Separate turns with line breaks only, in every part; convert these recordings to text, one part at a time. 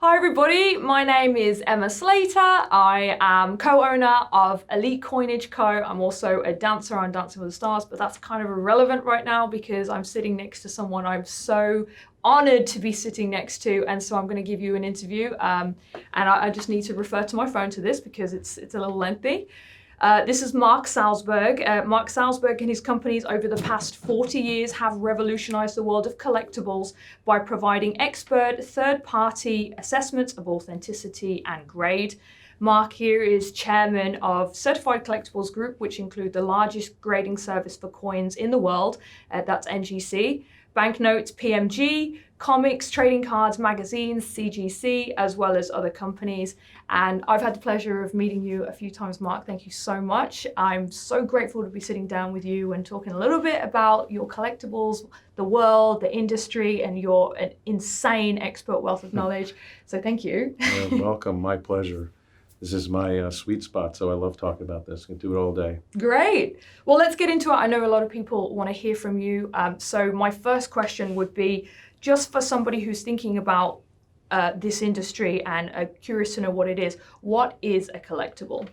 Hi everybody, my name is Emma Slater. I am co-owner of Elite Coinage Co. I'm also a dancer on Dancing with the Stars, but that's kind of irrelevant right now because I'm sitting next to someone I'm so honored to be sitting next to, and so I'm going to give you an interview. And I just need to refer to my phone to this because it's a little lengthy. This is Mark Salzberg. Mark Salzberg and his companies over the past 40 years have revolutionized the world of collectibles by providing expert third-party assessments of authenticity and grade. Mark here is chairman of Certified Collectibles Group, which include the largest grading service for coins in the world. That's NGC. Banknotes, PMG, comics, trading cards, magazines, CGC, as well as other companies. And I've had the pleasure of meeting you a few times, Mark. Thank you so much. I'm so grateful to be sitting down with you and talking a little bit about your collectibles, the world, the industry, and your insane expert wealth of knowledge. So thank you.
You're welcome. My pleasure. This is my sweet spot, so I love talking about this. I can do it all day.
Great. Well, let's get into it. I know a lot of people want to hear from you. So my first question would be, just for somebody who's thinking about this industry and curious to know what it is, what is a collectible?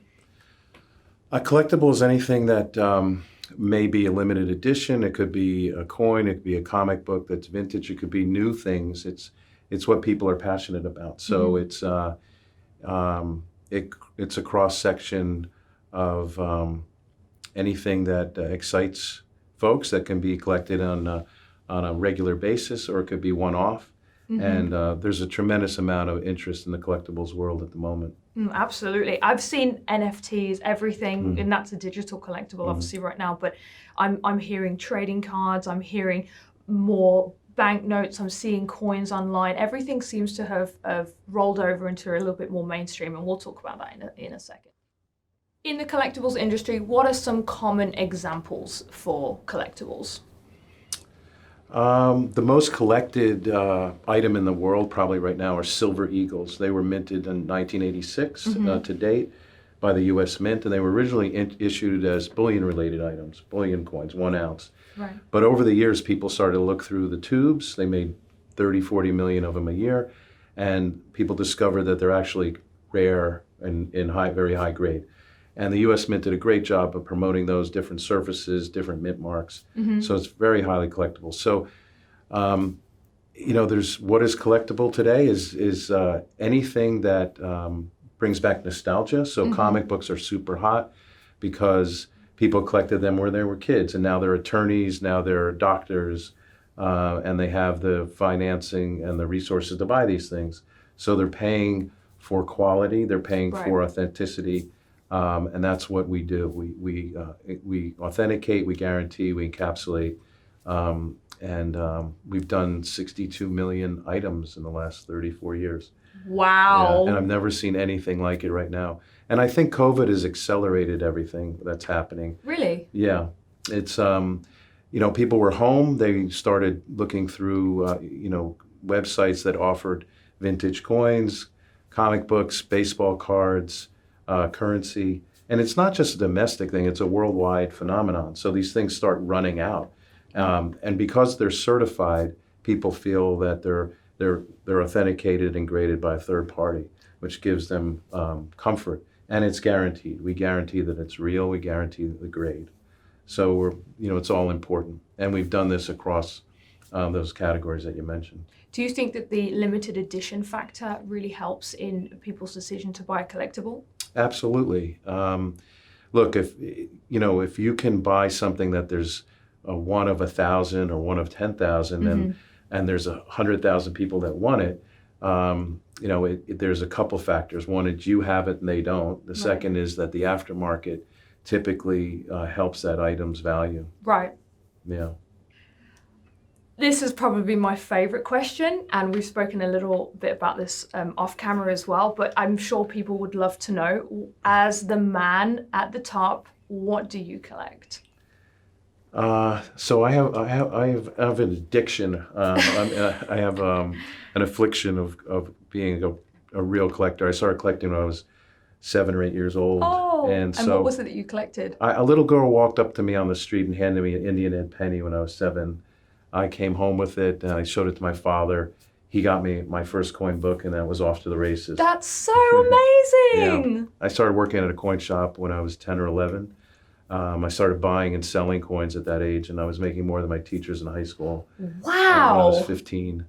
A collectible is anything that may be a limited edition. It could be a coin. It could be a comic book that's vintage. It could be new things. It's what people are passionate about. So it's a cross-section of anything that excites folks that can be collected on a regular basis, or it could be one-off. And there's a tremendous amount of interest in the collectibles world at the moment.
Absolutely. I've seen NFTs, everything, and that's a digital collectible, obviously, right now. But I'm hearing trading cards. I'm hearing more banknotes. I'm seeing coins online. Everything seems to have rolled over into a little bit more mainstream, and we'll talk about that in a second. In the collectibles industry, what are some common examples for collectibles?
The most collected item in the world probably right now are silver eagles. They were minted in 1986 to date by the U.S. Mint, and they were originally issued as bullion-related items, bullion coins, 1 ounce.
Right.
But over the years, people started to look through the tubes. They made 30, 40 million of them a year, and people discovered that they're actually rare and in very high grade. And the U.S. Mint did a great job of promoting those different surfaces, different mint marks. So it's very highly collectible. So, there's what is collectible today is anything that brings back nostalgia. So comic books are super hot because people collected them when they were kids, and now they're attorneys, now they're doctors, and they have the financing and the resources to buy these things. So they're paying for quality, they're paying for authenticity. And that's what we do. We authenticate, we guarantee, we encapsulate, and we've done 62 million items in the last 34 years.
Wow.
Yeah, and I've never seen anything like it right now. And I think COVID has accelerated everything that's happening.
Really?
Yeah. It's, people were home. They started looking through, websites that offered vintage coins, comic books, baseball cards, currency. And it's not just a domestic thing, it's a worldwide phenomenon. So these things start running out. And because they're certified, people feel that they're authenticated and graded by a third party, which gives them comfort. And it's guaranteed. We guarantee that it's real, we guarantee the grade. So it's all important. And we've done this across those categories that you mentioned.
Do you think that the limited edition factor really helps in people's decision to buy a collectible?
Absolutely. Look, if you can buy something that there's a 1 of 1,000 or 1 of 10,000, and there's 100,000 people that want it, there's a couple factors. One is you have it and they don't. The second is that the aftermarket typically helps that item's value.
Right.
Yeah.
This is probably my favorite question, and we've spoken a little bit about this off camera as well, but I'm sure people would love to know, as the man at the top, what do you collect?
So I have an addiction. I have an affliction of being a real collector. I started collecting when I was 7 or 8 years old.
Oh,
and so
what was it that you collected?
A little girl walked up to me on the street and handed me an Indian Ed penny when I was 7. I came home with it and I showed it to my father. he got me my first coin book, and that was off to the races.
That's so
Yeah.
amazing.
I started working at a coin shop when I was 10 or 11. I started buying and selling coins at that age, and I was making more than my teachers in high school when I was
Wow.
15.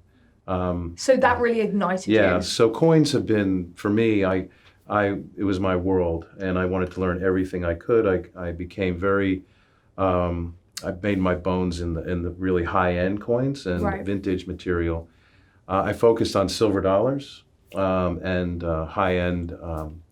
So that really ignited
Yeah,
you.
so coins have been, for me, it was my world, and I wanted to learn everything I could. I became very, I made my bones in the really high-end coins and
Right.
vintage material. I focused on silver dollars and high-end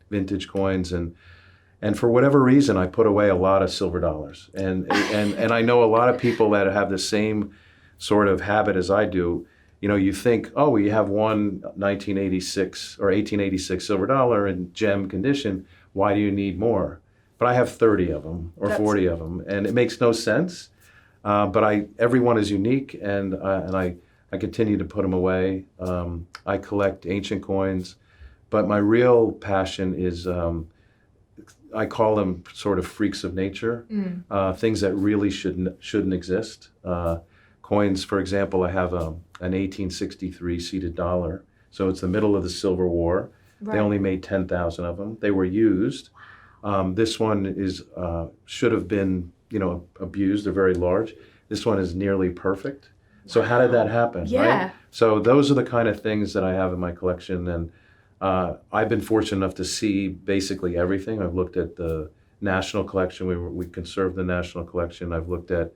vintage coins, and for whatever reason, I put away a lot of silver dollars. And I know a lot of people that have the same sort of habit as I do. You know, you think, oh, we have one 1986 or 1886 silver dollar in gem condition. Why do you need more? But I have 30 of them or 40 of them, and it makes no sense. But everyone is unique, and I continue to put them away. I collect ancient coins, but my real passion is I call them sort of freaks of nature, things that really shouldn't exist. Coins, for example, I have an 1863 seated dollar, so it's the middle of the Civil War.
Right.
They only made 10,000 of them. They were used. This one should have been, abused. They're very large. This one is nearly perfect. So how did that happen?
Yeah.
Right? So those are the kind of things that I have in my collection, and I've been fortunate enough to see basically everything. I've looked at the national collection. We conserve the national collection. I've looked at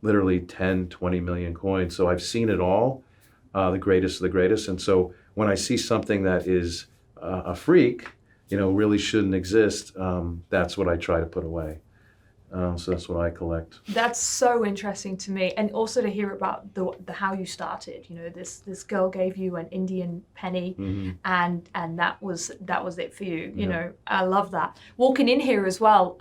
literally 10, 20 million coins. So I've seen it all, the greatest of the greatest. And so when I see something that is a freak, really shouldn't exist, that's what I try to put away. So that's what I collect.
That's so interesting to me, and also to hear about the how you started. This girl gave you an Indian penny, and that was it for you. You know, I love that. Walking in here as well,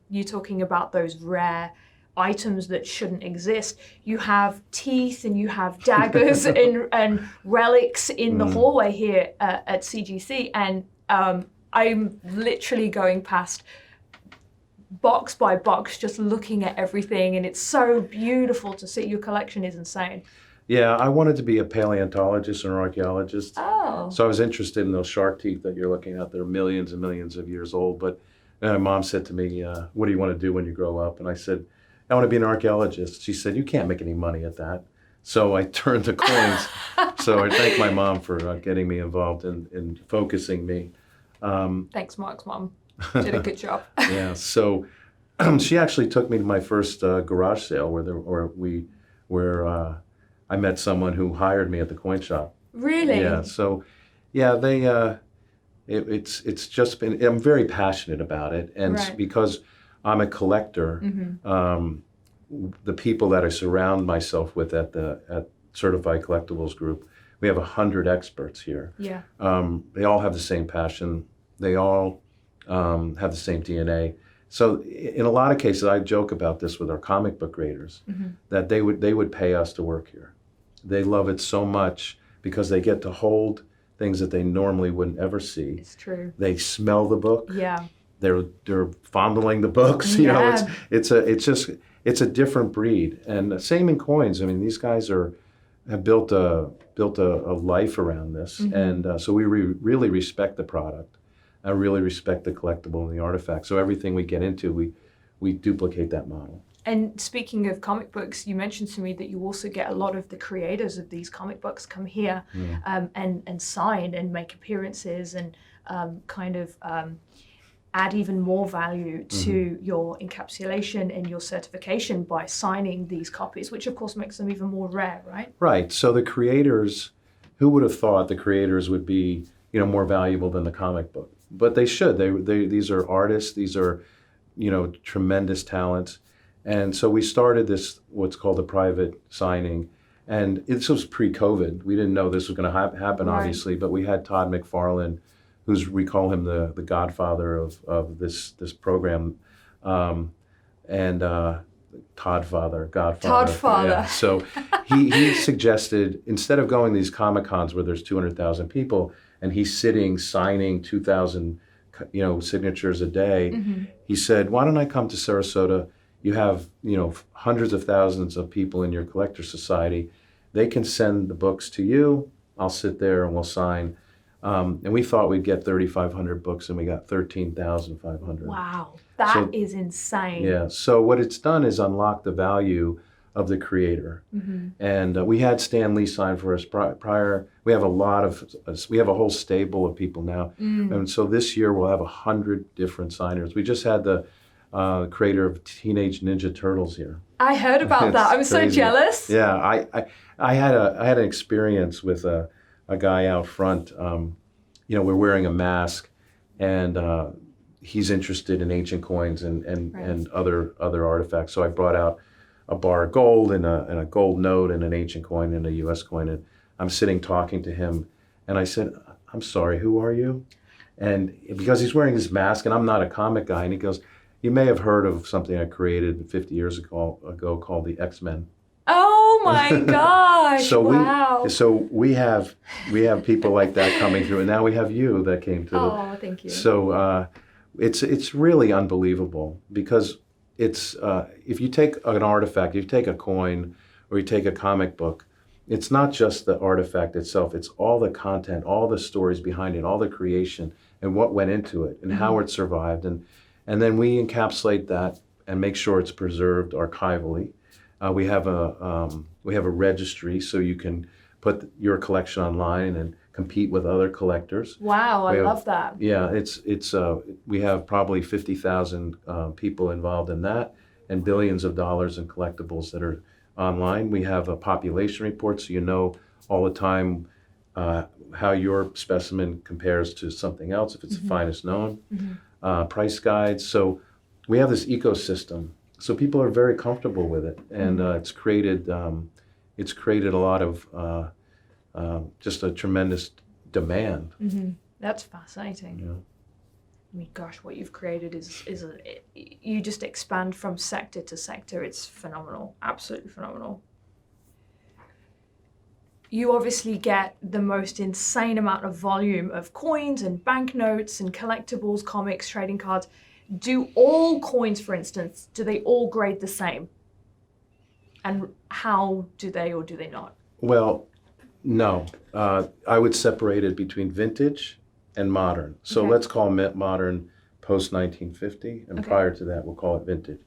you talking about those rare items that shouldn't exist. You have teeth and you have daggers and relics in the hallway here at CGC, and I'm literally going past box by box, just looking at everything, and it's so beautiful to see. Your collection is insane.
Yeah, I wanted to be a paleontologist or archaeologist.
Oh.
So I was interested in those shark teeth that you're looking at. They're millions and millions of years old. But my mom said to me, what do you want to do when you grow up? And I said, I want to be an archaeologist. She said, you can't make any money at that. So I turned to coins. So I thank my mom for getting me involved in focusing me.
Thanks, Mark's mom. Did a good job.
Yeah, so she actually took me to my first garage sale where I met someone who hired me at the coin shop.
Really?
Yeah, so it's just been, I'm very passionate about it, and
Right.
because I'm a collector, the people that I surround myself with at Certified Collectibles Group, we have 100 experts here.
Yeah.
They all have the same passion. They all have the same DNA. So in a lot of cases, I joke about this with our comic book graders, that they would pay us to work here. They love it so much because they get to hold things that they normally wouldn't ever see.
It's true.
They smell the book.
Yeah.
They're fondling the books. It's a different breed. And same in coins. I mean, these guys have built a life around this, and so we really respect the product. I really respect the collectible and the artifact. So everything we get into, we duplicate that model.
And speaking of comic books, you mentioned to me that you also get a lot of the creators of these comic books come here and sign and make appearances and add even more value to your encapsulation and your certification by signing these copies, which of course makes them even more rare, right?
Right. So the creators, who would have thought the creators would be, more valuable than the comic book? But they should. These are artists. These are, tremendous talents. And so we started this, what's called a private signing. And this was pre-COVID. We didn't know this was going to happen,
Right.
obviously. But we had Todd McFarlane, we call him the godfather of this program. Godfather.
Toddfather.
Yeah. So he suggested, instead of going to these Comic-Cons where there's 200,000 people, and he's sitting signing 2,000, signatures a day, he said, why don't I come to Sarasota? You have, hundreds of thousands of people in your collector society. They can send the books to you. I'll sit there and we'll sign. And we thought we'd get 3,500 books, and we got 13,500.
Wow, that is insane.
Yeah. So what it's done is unlock the value of the creator.
Mm-hmm.
And we had Stan Lee sign for us prior. We have we have a whole stable of people now. And so this year we'll have 100 different signers. We just had the creator of Teenage Ninja Turtles here.
I heard about that. I'm so jealous.
Yeah, I had an experience with a guy out front. We're wearing a mask, and he's interested in ancient coins and other artifacts. So I brought out a bar of gold and a gold note and an ancient coin and a U.S. coin, and I'm sitting talking to him, and I said, "I'm sorry, who are you?" And because he's wearing his mask, and I'm not a comic guy, and he goes, "You may have heard of something I created 50 years ago called the X-Men."
Oh my gosh! Wow.
So we have people like that coming through, and now we have you that came through.
Oh, thank you.
So it's really unbelievable, because it's if you take an artifact, if you take a coin, or you take a comic book, it's not just the artifact itself. It's all the content, all the stories behind it, all the creation, and what went into it, and how it survived, and then we encapsulate that and make sure it's preserved archivally. We have a registry, so you can put your collection online and compete with other collectors.
Wow, I love that.
Yeah, we have probably 50,000 people involved in that, and billions of dollars in collectibles that are online. We have a population report, so you know all the time how your specimen compares to something else, if it's the finest known. Price guides. So we have this ecosystem. So people are very comfortable with it, and it's created a lot of just a tremendous demand.
That's fascinating.
Yeah.
I mean, gosh, what you've created you just expand from sector to sector. It's phenomenal, absolutely phenomenal. You obviously get the most insane amount of volume of coins and banknotes and collectibles, comics, trading cards. Do all coins, for instance, do they all grade the same? And how do they, or do they not?
Well, no. I would separate it between vintage and modern. So let's call modern post-1950, and prior to that, we'll call it vintage.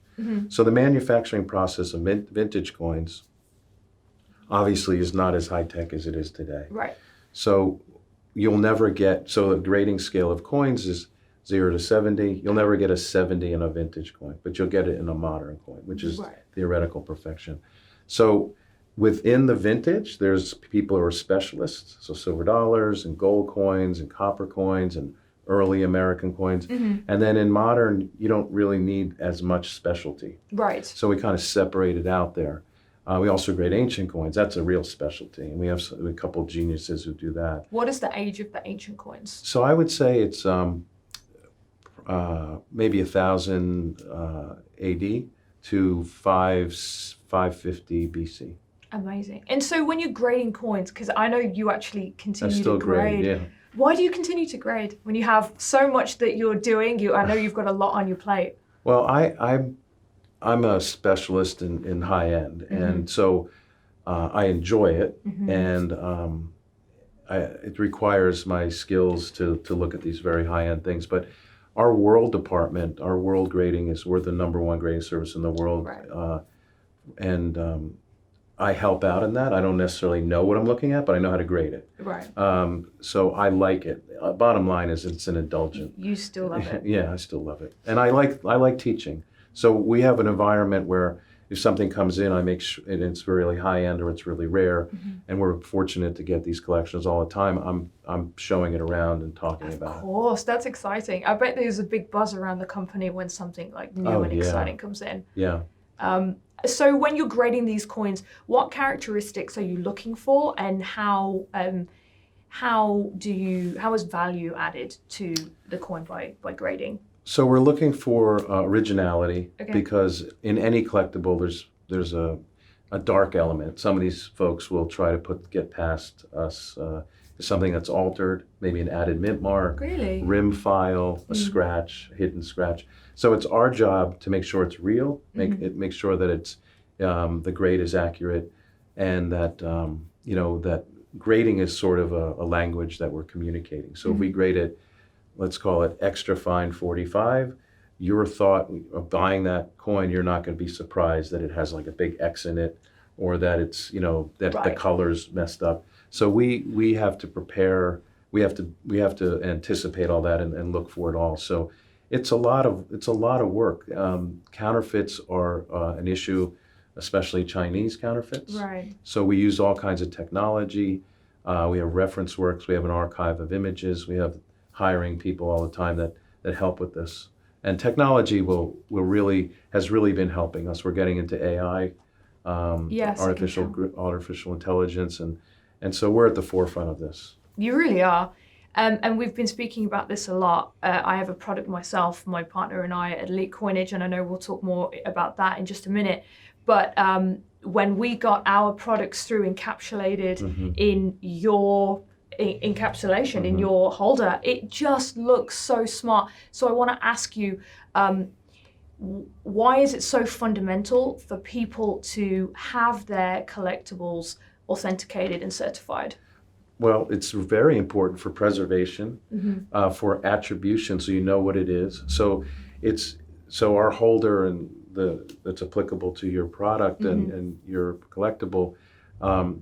So the manufacturing process of vintage coins obviously is not as high-tech as it is today.
Right.
So you'll never get, so the grading scale of coins is 0 to 70. You'll never get a 70 in a vintage coin, but you'll get it in a modern coin, which is theoretical perfection. So within the vintage, there's people who are specialists, so silver dollars and gold coins and copper coins and early American coins. And then in modern, you don't really need as much specialty.
Right.
So we kind of separate it out there. We also grade ancient coins. That's a real specialty, and we have a couple of geniuses who do that.
What is the age of the ancient coins?
So I would say it's maybe 1000 AD to 550 BC.
Amazing. And so when you're grading coins, because I know you actually continue
I still
to grade.
yeah.
Why do you continue to grade when you have so much that you're doing? I know you've got a lot on your plate.
Well, I'm a specialist in high end, and so I enjoy it, and it requires my skills to look at these very high end things. But our world department, our world grading we're the #1 grading service in the world, and I help out in that. I don't necessarily know what I'm looking at, but I know how to grade it.
Right.
So I like it. Bottom line is it's an indulgent.
You still love it.
Yeah, I still love it, and I like teaching. So we have an environment where if something comes in, I make sure it's really high end or it's really rare, and we're fortunate to get these collections all the time. I'm showing it around and talking about it.
Of course, that's exciting. I bet there's a big buzz around the company when something like new and exciting comes in.
Yeah.
So when you're grading these coins, what characteristics are you looking for, and how is value added to the coin by grading?
So we're looking for originality, because in any collectible there's a dark element. Some of these folks will try to get past us something that's altered, maybe an added mint mark, rim file, a scratch, a hidden scratch. So it's our job to make sure it's real, make sure that it's the grade is accurate, and that that grading is sort of a language that we're communicating. So if we grade it, let's call it extra fine 45, your thought of buying that coin, you're not going to be surprised that it has like a big X in it, or that it's, you know, that the color's messed up. So we have to prepare, we have to anticipate all that and look for it all. So it's a lot of work. Counterfeits are an issue, especially Chinese counterfeits.
Right.
So we use all kinds of technology. We have reference works. We have an archive of images. We have hiring people all the time that help with this. And technology has really been helping us. We're getting into AI,
yes,
artificial intelligence, and so we're at the forefront of this.
You really are. And we've been speaking about this a lot. I have a product myself, my partner and I, at Elite Coinage, and I know we'll talk more about that in just a minute. But when we got our products through encapsulated in your encapsulation, in your holder, it just looks so smart. So I want to ask you, why is it so fundamental for people to have their collectibles authenticated and certified?
Well, it's very important for preservation, for attribution, so you know what it is. So our holder and that's applicable to your product and your collectible,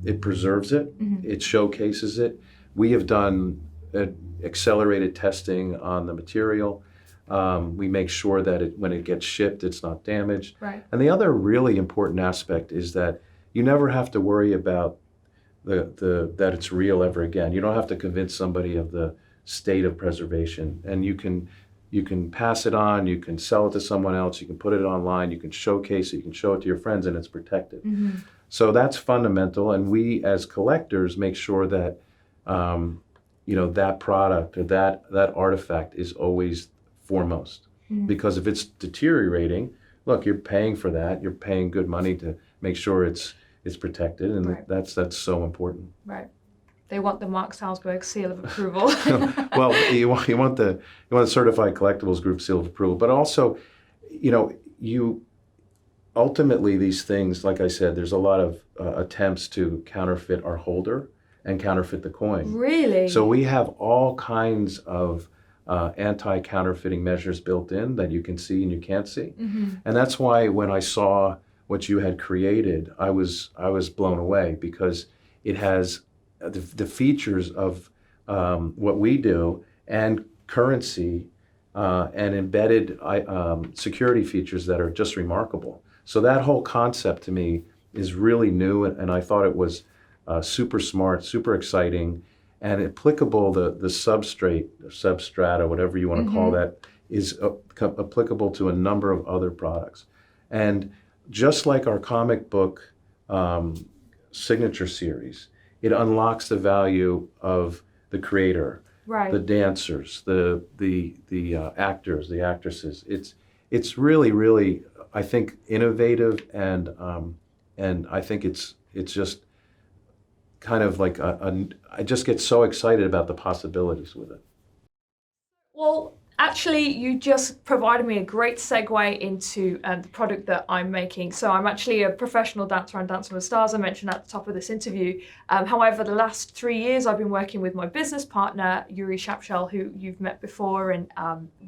it preserves it, it showcases it. We have done accelerated testing on the material. We make sure that when it gets shipped, it's not damaged.
Right.
And the other really important aspect is that you never have to worry about that it's real ever again. You don't have to convince somebody of the state of preservation, and you can pass it on, you can sell it to someone else, you can put it online, you can showcase it, you can show it to your friends, and it's protected. So that's fundamental, and we as collectors make sure that that product or that artifact is always foremost. Because if it's deteriorating, look, you're paying for that, you're paying good money to make sure it's protected, and that's so important.
Right. They want the Mark Salzberg seal of approval.
Well, you want the Certified Collectibles Group seal of approval, but also, you ultimately these things, like I said, there's a lot of attempts to counterfeit our holder and counterfeit the coin.
Really?
So we have all kinds of anti-counterfeiting measures built in that you can see and you can't see, and that's why when I saw what you had created, I was blown away, because it has the features of what we do, and currency and embedded security features that are just remarkable. So that whole concept to me is really new, and I thought it was super smart, super exciting, and applicable. The substrata, whatever you want to call that, is applicable to a number of other products. And just like our comic book signature series, it unlocks the value of the creator, the dancers, the actors, the actresses. It's really, really, I think, innovative, and I think it's just kind of like I just get so excited about the possibilities with it.
Well, actually, you just provided me a great segue into the product that I'm making. So I'm actually a professional dancer on Dancing with the Stars, I mentioned at the top of this interview. However, the last 3 years, I've been working with my business partner, Yuri Shapshal, who you've met before, and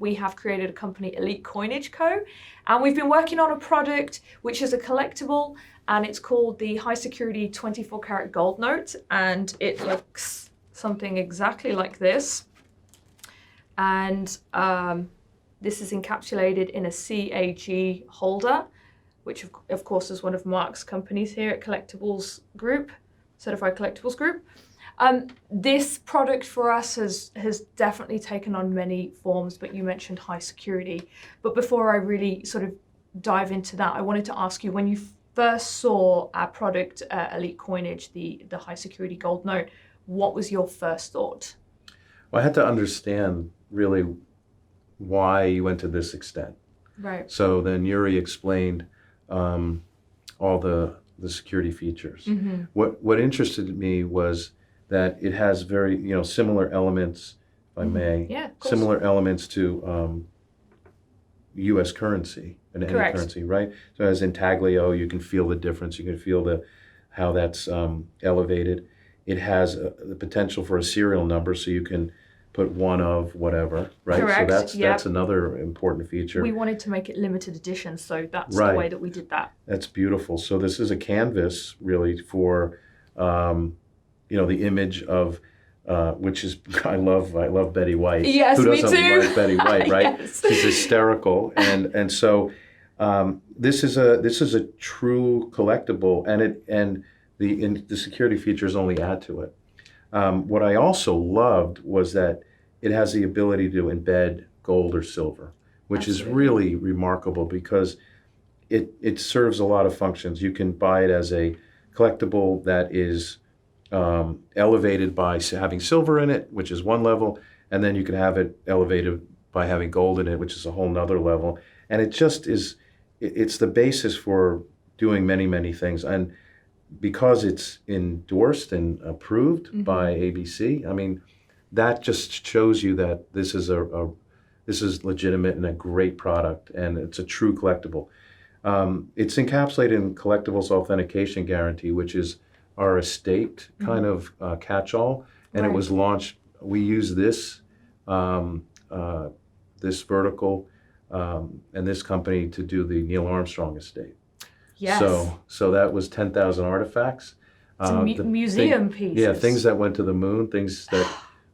we have created a company, Elite Coinage Co. And we've been working on a product which is a collectible, and it's called the High Security 24 Karat Gold Note, and it looks something exactly like this. And this is encapsulated in a CAG holder, which of course is one of Mark's companies here at Collectibles Group, Certified Collectibles Group. This product for us has definitely taken on many forms, but you mentioned high security. But before I really sort of dive into that, I wanted to ask you, when you first saw our product, Elite Coinage, the high security gold note, what was your first thought?
Well, I had to understand really why you went to this extent.
Right.
So then Yuri explained all the security features. What interested me was that it has very similar elements, if I may, similar elements to U.S. currency and any currency, right? So as intaglio, you can feel the difference. You can feel how that's elevated. it has the potential for a serial number, so you can put one of whatever, right?
Correct.
So that's another important feature.
We wanted to make it limited edition, so that's
Right.
the way that we did that.
That's beautiful. So this is a canvas really for, the image of, which is I love Betty White.
Yes,
Who
me
doesn't
too.
like Betty White, right?
Yes.
She's hysterical, and so this is a true collectible, and the security features only add to it. What I also loved was that it has the ability to embed gold or silver, which is really remarkable because it serves a lot of functions. You can buy it as a collectible that is elevated by having silver in it, which is one level, and then you can have it elevated by having gold in it, which is a whole nother level. And it just is, it's the basis for doing many, many things. And because it's endorsed and approved by ABC, I mean, that just shows you that this is this is legitimate and a great product, and it's a true collectible. It's encapsulated in Collectibles Authentication Guarantee, which is our estate kind of catch-all, and it was launched. We use this this vertical and this company to do the Neil Armstrong estate.
Yes.
So that was 10,000 artifacts.
It's a museum piece.
Yeah, things that went to the moon, things that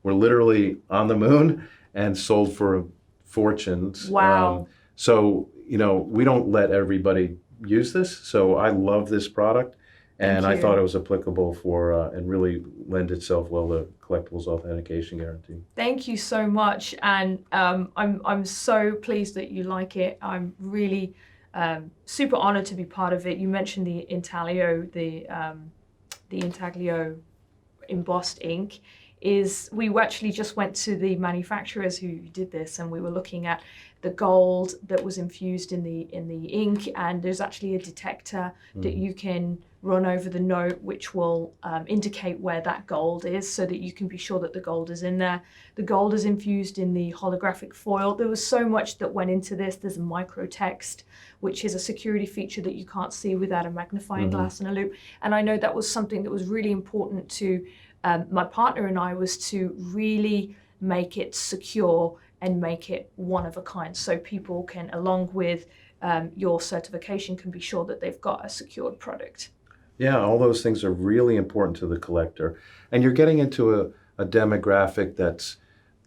were literally on the moon and sold for fortunes.
Wow.
So, we don't let everybody use this. So I love this product. And I thought it was applicable for and really lend itself well to Collectibles Authentication Guarantee.
Thank you so much, and I'm so pleased that you like it. I'm really super honored to be part of it. You mentioned the intaglio, the intaglio embossed ink. We actually just went to the manufacturers who did this, and we were looking at the gold that was infused in the ink, and there's actually a detector that you can run over the note, which will indicate where that gold is, so that you can be sure that the gold is in there. The gold is infused in the holographic foil. There was so much that went into this. There's a microtext, which is a security feature that you can't see without a magnifying glass and a loop. And I know that was something that was really important to my partner and I, was to really make it secure and make it one of a kind, so people can, along with your certification, can be sure that they've got a secured product.
Yeah, all those things are really important to the collector. And you're getting into a demographic that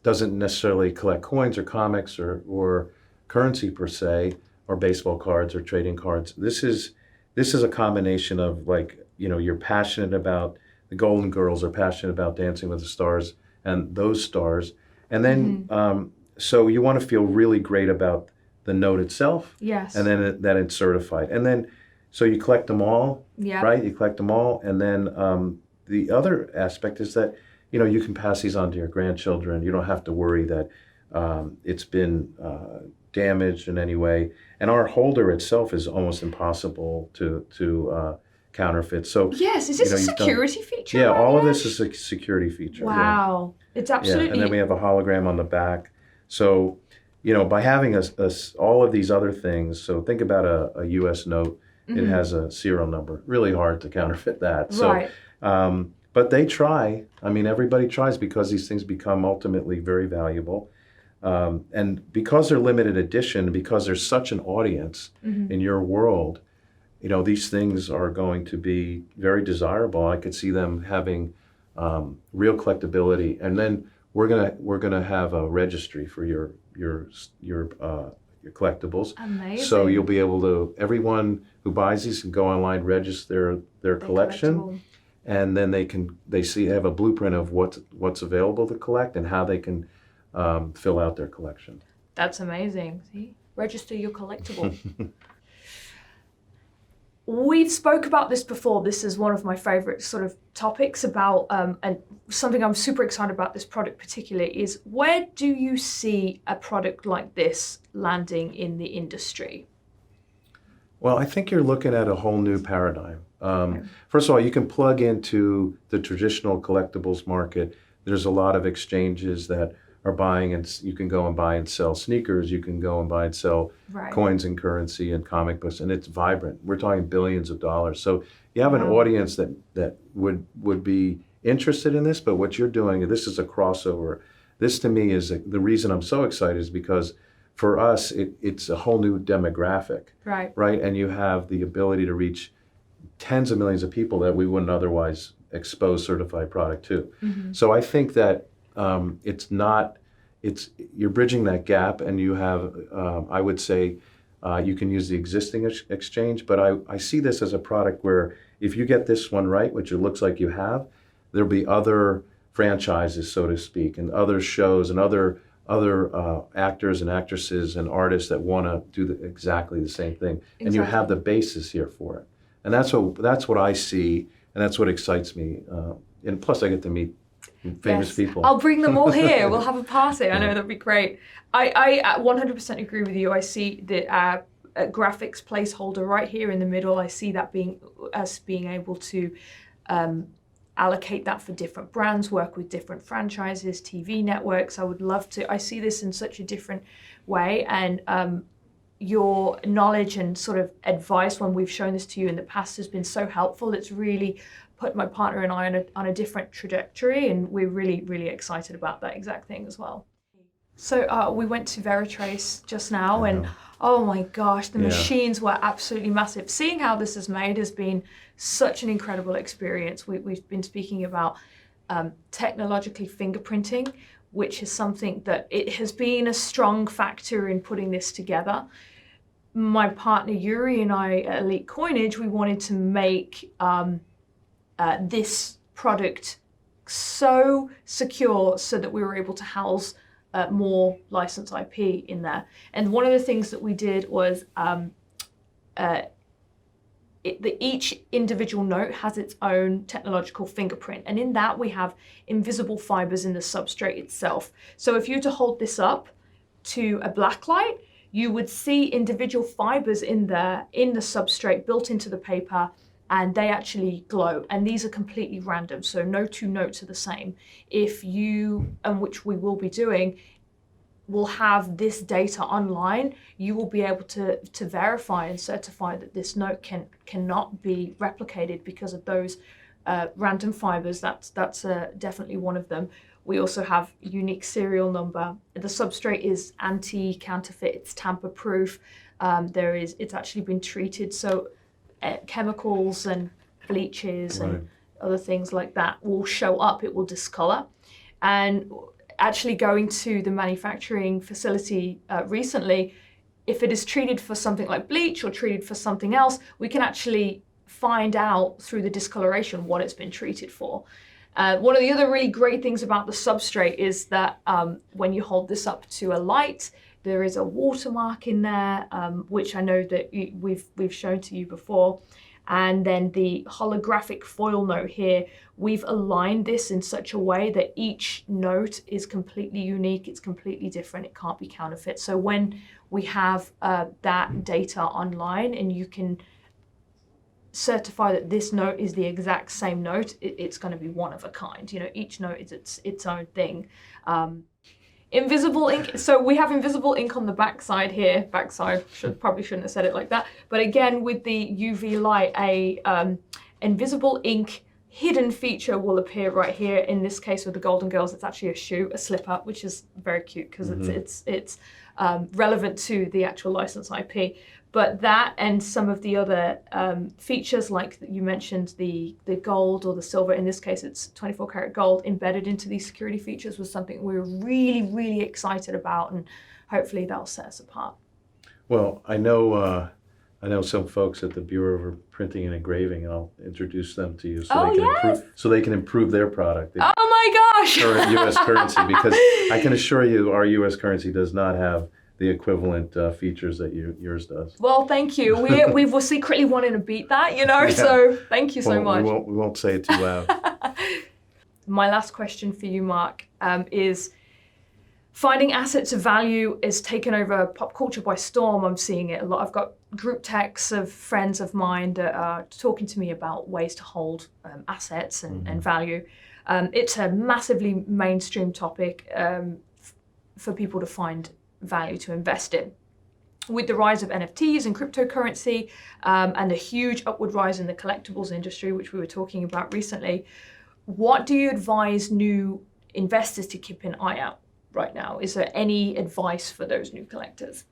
doesn't necessarily collect coins or comics or currency per se, or baseball cards or trading cards. This is a combination of, like, you're passionate about the Golden Girls, are passionate about Dancing with the Stars and those stars. And then, so you want to feel really great about the note itself.
Yes.
And then that it's certified. And then, so you collect them all, right? You collect them all. And then the other aspect is that, you can pass these on to your grandchildren. You don't have to worry that it's been damaged in any way. And our holder itself is almost impossible to counterfeit. So
yes, is this a security feature?
Yeah, all of this is a security feature.
Wow, yeah. It's absolutely.
Yeah. And then we have a hologram on the back. So, by having all of these other things, so think about a U.S. note. It has a serial number. Really hard to counterfeit that.
Right.
So, but they try. I mean, everybody tries, because these things become ultimately very valuable. And because they're limited edition, because there's such an audience in your world, these things are going to be very desirable. I could see them having real collectability. And then we're gonna have a registry for your collectibles.
Amazing.
So you'll be able to, everyone who buys these can go online, register their collection, and then they have a blueprint of what's available to collect and how they can fill out their collection.
That's amazing. See, register your collectible. We've spoke about this before. This is one of my favorite sort of topics about, and something I'm super excited about this product particularly is, where do you see a product like this landing in the industry?
Well, I think you're looking at a whole new paradigm. First of all, you can plug into the traditional collectibles market. There's a lot of exchanges that are buying, and you can go and buy and sell sneakers. You can go and buy and sell coins and currency and comic books, and it's vibrant. We're talking billions of dollars. So you have an audience that would be interested in this, but what you're doing, this is a crossover. This to me is the reason I'm so excited is because for us, it's a whole new demographic, right? And you have the ability to reach tens of millions of people that we wouldn't otherwise expose certified product to. So I think that you're bridging that gap, and you have, I would say, you can use the existing exchange, but I see this as a product where if you get this one right, which it looks like you have, there'll be other franchises, so to speak, and other shows and other actors and actresses and artists that want to do exactly the same thing. And you have the basis here for it. And that's what I see, and that's what excites me. And plus I get to meet famous people.
I'll bring them all here. We'll have a party. I know that'd be great. I 100% agree with you. I see the graphics placeholder right here in the middle. I see that being able to allocate that for different brands, work with different franchises, TV networks. I would love to. I see this in such a different way, and your knowledge and sort of advice when we've shown this to you in the past has been so helpful. It's really put my partner and I on a different trajectory, and we're really, really excited about that exact thing as well. So we went to Veritrace just now, and oh my gosh, the machines were absolutely massive. Seeing how this is made has been such an incredible experience. We've been speaking about technologically fingerprinting, which is something that it has been a strong factor in putting this together. My partner Yuri and I at Elite Coinage, we wanted to make this product so secure so that we were able to house more licensed IP in there. And one of the things that we did was each individual note has its own technological fingerprint. And in that we have invisible fibers in the substrate itself. So if you were to hold this up to a black light, you would see individual fibers in there, in the substrate, built into the paper, and they actually glow. And these are completely random, so no two notes are the same. If you, and which we will be doing, will have this data online, you will be able to verify and certify that this note cannot be replicated because of those random fibers. That's definitely one of them. We also have unique serial number. The substrate is anti-counterfeit, it's tamper-proof. It's actually been treated, so chemicals and bleaches and other things like that will show up, it will discolor. And actually going to the manufacturing facility recently, if it is treated for something like bleach or treated for something else, we can actually find out through the discoloration what it's been treated for. One of the other really great things about the substrate is that when you hold this up to a light, there is a watermark in there, which I know that we've shown to you before. And then the holographic foil note here, we've aligned this in such a way that each note is completely unique, it's completely different, it can't be counterfeit. So when we have that data online and you can certify that this note is the exact same note, it's going to be one of a kind. You know, each note is its own thing. Invisible ink, so we have invisible ink on the backside here. Probably shouldn't have said it like that. But again, with the UV light, a invisible ink hidden feature will appear right here. In this case with the Golden Girls, it's actually a shoe, a slipper, which is very cute because it's relevant to the actual license IP. But that and some of the other features, like you mentioned, the gold or the silver, in this case it's 24 karat gold, embedded into these security features, was something we were really, really excited about, and hopefully that'll set us apart. Well, I know some folks at the Bureau of Printing and Engraving, and I'll introduce them to you so they can improve their product. Oh my gosh! Current U.S. currency, because I can assure you our U.S. currency does not have the equivalent features that yours does. Well, thank you. We were secretly wanting to beat that, you know, so thank you so much. We won't say it too loud. My last question for you, Mark, is finding assets of value is taken over pop culture by storm. I'm seeing it a lot. I've got group texts of friends of mine that are talking to me about ways to hold assets and value. It's a massively mainstream topic for people to find value to invest in. With the rise of NFTs and cryptocurrency and the huge upward rise in the collectibles industry, which we were talking about recently, What do you advise new investors to keep an eye out right now? Is there any advice for those new collectors?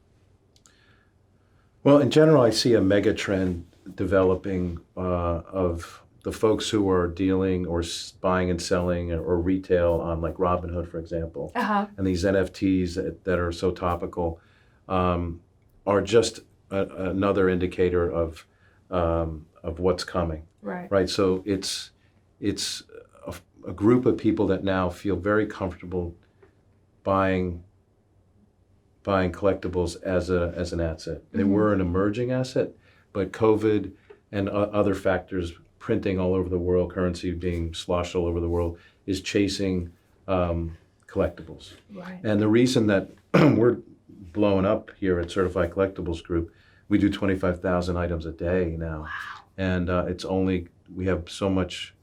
Well, in general, I see a mega trend developing of the folks who are dealing or buying and selling or retail on like Robinhood, for example, and these NFTs that are so topical are just another indicator of what's coming. Right. So it's a group of people that now feel very comfortable buying collectibles as an asset. They were an emerging asset, but COVID and other factors, printing all over the world, currency being sloshed all over the world, is chasing collectibles.
Right.
And the reason that we're blowing up here at Certified Collectibles Group, we do 25,000 items a day now.
Wow.
And we have so much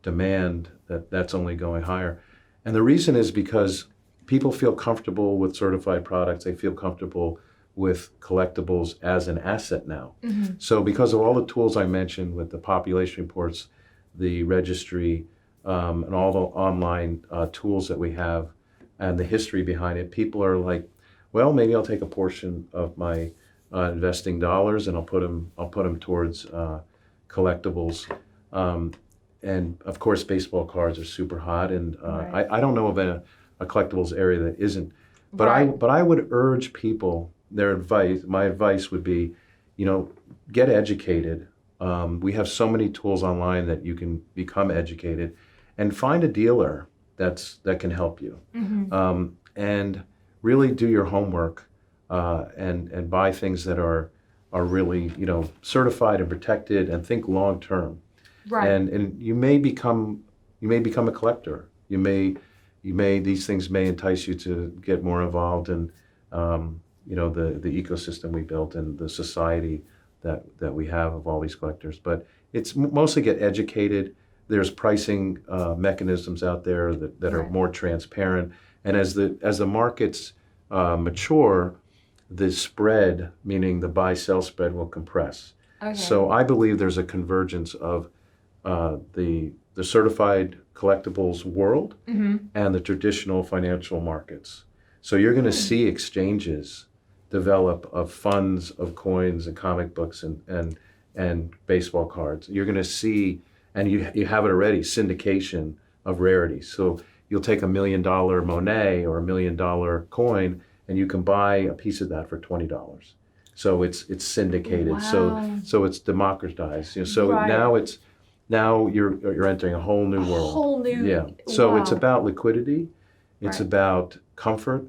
demand that's only going higher. And the reason is because people feel comfortable with certified products. They feel comfortable with collectibles as an asset now. So because of all the tools I mentioned with the population reports, the registry, and all the online tools that we have and the history behind it, people are like, well, maybe I'll take a portion of my investing dollars and I'll put them towards collectibles. And of course, baseball cards are super hot, and I don't know of a collectibles area that isn't. But I would urge people. My advice would be, get educated. We have so many tools online that you can become educated, and find a dealer that can help you. And really do your homework and buy things that are really certified and protected, and think long term. Right. And you may become a collector. These things may entice you to get more involved in the ecosystem we built and the society that we have of all these collectors. But it's mostly get educated. There's pricing mechanisms out there that are more transparent. And as the markets mature, the spread, meaning the buy-sell spread, will compress. Okay. So I believe there's a convergence of the certified collectibles world and the traditional financial markets. So you're going to see exchanges develop of funds of coins and comic books and baseball cards. You're going to see, and you have it already, syndication of rarities. So you'll take $1 million Monet or $1 million coin, and you can buy a piece of that for $20. So it's syndicated. Wow. So it's democratized. Now you're entering a whole new world.
A whole new.
So it's about liquidity. It's about comfort.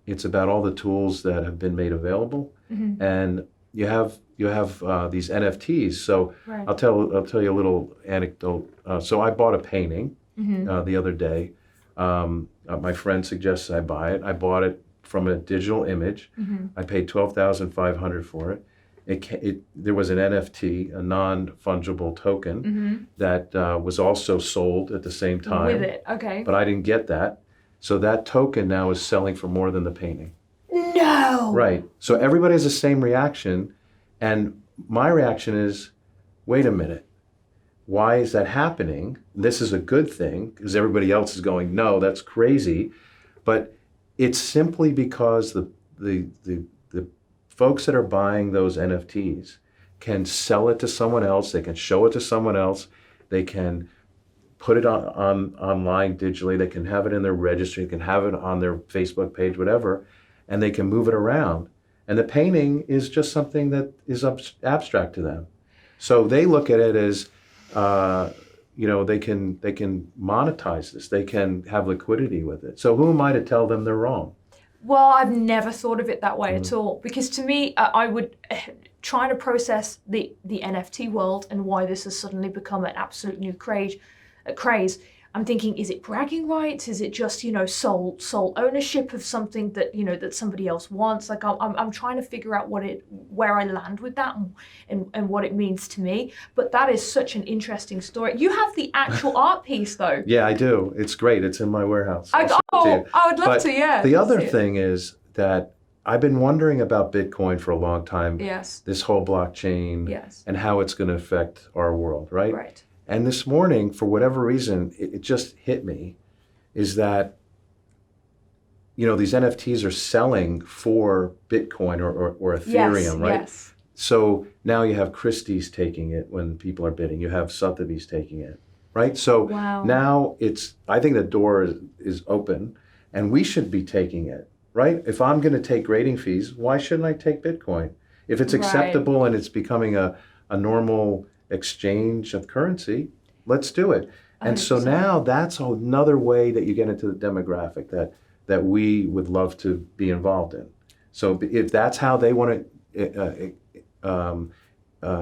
It's about all the tools that have been made available, and you have these NFTs. So I'll tell you a little anecdote. So I bought a painting the other day. My friend suggested I buy it. I bought it from a digital image. I paid $12,500 for it. There was an NFT, a non-fungible token, that was also sold at the same time.
With it, okay.
But I didn't get that. So that token now is selling for more than the painting.
No!
Right. So everybody has the same reaction. And my reaction is, wait a minute. Why is that happening? This is a good thing, because everybody else is going, no, that's crazy. But it's simply because the folks that are buying those NFTs can sell it to someone else. They can show it to someone else. They can put it on online digitally. They can have it in their registry. They can have it on their Facebook page, whatever, and they can move it around. And the painting is just something that is abstract to them. So they look at it as, they can monetize this. They can have liquidity with it. So who am I to tell them they're wrong?
Well, I've never thought of it that way at all. Because to me, I would try to process the NFT world and why this has suddenly become an absolute new craze. I'm thinking, is it bragging rights? Is it just, sole ownership of something that, that somebody else wants? Like I'm trying to figure out where I land with that and what it means to me. But that is such an interesting story. You have the actual art piece though.
Yeah, I do. It's great. It's in my warehouse.
I would love to, yeah.
The other thing is that I've been wondering about Bitcoin for a long time.
Yes.
This whole blockchain.
Yes.
And how it's going to affect our world, right?
Right.
And this morning, for whatever reason, it just hit me, is that, you know, these NFTs are selling for Bitcoin or Ethereum,
Yes,
right?
yes.
So now you have Christie's taking it when people are bidding. You have Sotheby's taking it, right? So
Wow.
now I think the door is open, and we should be taking it, right? If I'm going to take grading fees, why shouldn't I take Bitcoin? If it's
Right.
acceptable and it's becoming a normal exchange of currency, let's do it. And so
100%.
now that's another way that you get into the demographic that we would love to be involved in. So if that's how they want to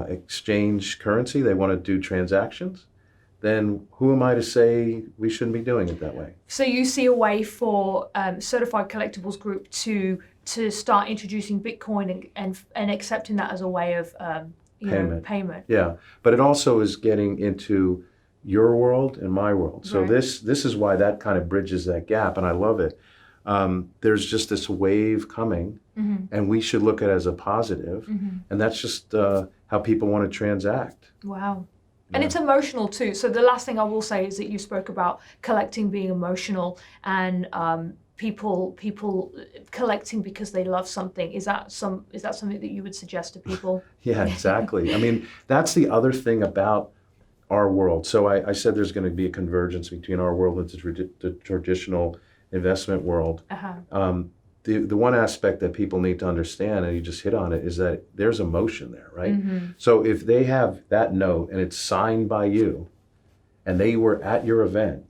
exchange currency, they want to do transactions, then who am I to say we shouldn't be doing it that way?
So you see a way for Certified Collectibles Group to start introducing Bitcoin and accepting that as a way of payment.
Yeah, but it also is getting into your world and my world. So
Right.
this is why that kind of bridges that gap, and I love it. There's just this wave coming, and we should look at it as a positive, and that's just how people want to transact.
Wow. And it's emotional too. So the last thing I will say is that you spoke about collecting being emotional and people collecting because they love something. Is that something that you would suggest to people?
Yeah, exactly. I mean, that's the other thing about our world. So I said there's going to be a convergence between our world and the traditional investment world. The one aspect that people need to understand, and you just hit on it, is that there's emotion there, right? So if they have that note and it's signed by you and they were at your event,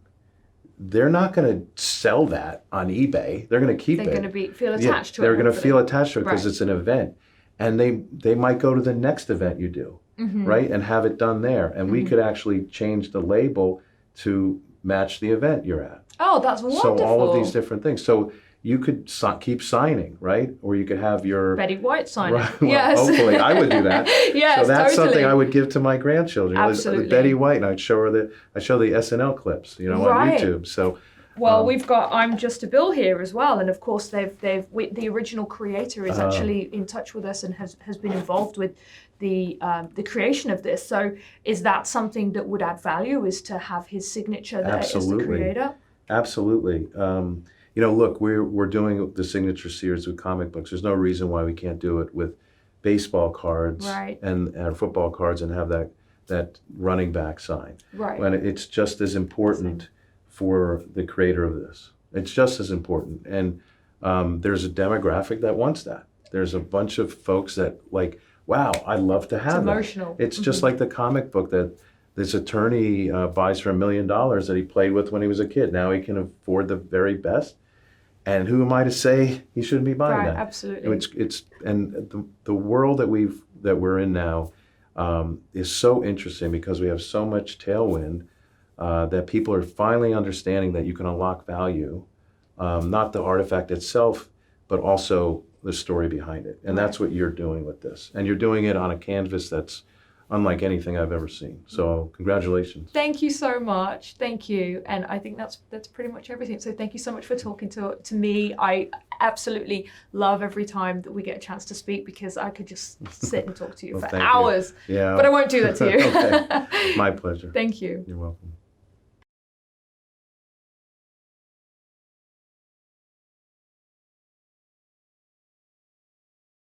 they're not going to sell that on eBay. They're going to keep it.
They're going to feel attached to it.
They're going to feel attached to it because
Right.
it's an event. And they might go to the next event you do, right? And have it done there. And we could actually change the label to match the event you're at.
Oh, that's wonderful.
So all of these different things. So you could keep signing, right? Or you could have your
Betty White sign.
Right, well,
Yes.
hopefully, I would do that.
Yes,
so that's
totally.
something I would give to my grandchildren.
Absolutely.
Betty White, and I'd show her I show the SNL clips, on
Right.
YouTube. So
Well, we've got I'm Just a Bill here as well, and of course the original creator is actually in touch with us and has been involved with the creation of this. So is that something that would add value? Is to have his signature there as the creator?
Absolutely. Look, we're doing the signature series with comic books. There's no reason why we can't do it with baseball cards
Right.
and football cards and have that running back sign.
Right.
And it's just as important for the creator of this. It's just as important. And there's a demographic that wants that. There's a bunch of folks that like, wow, I'd love to have that.
Emotional.
It's just like the comic book that this attorney buys for $1 million that he played with when he was a kid. Now he can afford the very best. And who am I to say he shouldn't be buying that?
Absolutely.
And the world that we're in now is so interesting because we have so much tailwind that people are finally understanding that you can unlock value, not the artifact itself, but also the story behind it. And that's what you're doing with this. And you're doing it on a canvas that's unlike anything I've ever seen. So congratulations.
Thank you so much. Thank you. And I think that's pretty much everything. So thank you so much for talking to me. I absolutely love every time that we get a chance to speak because I could just sit and talk to you for
thank
hours.
you. Yeah.
But I won't do that to you.
Okay. My pleasure.
Thank you.
You're welcome.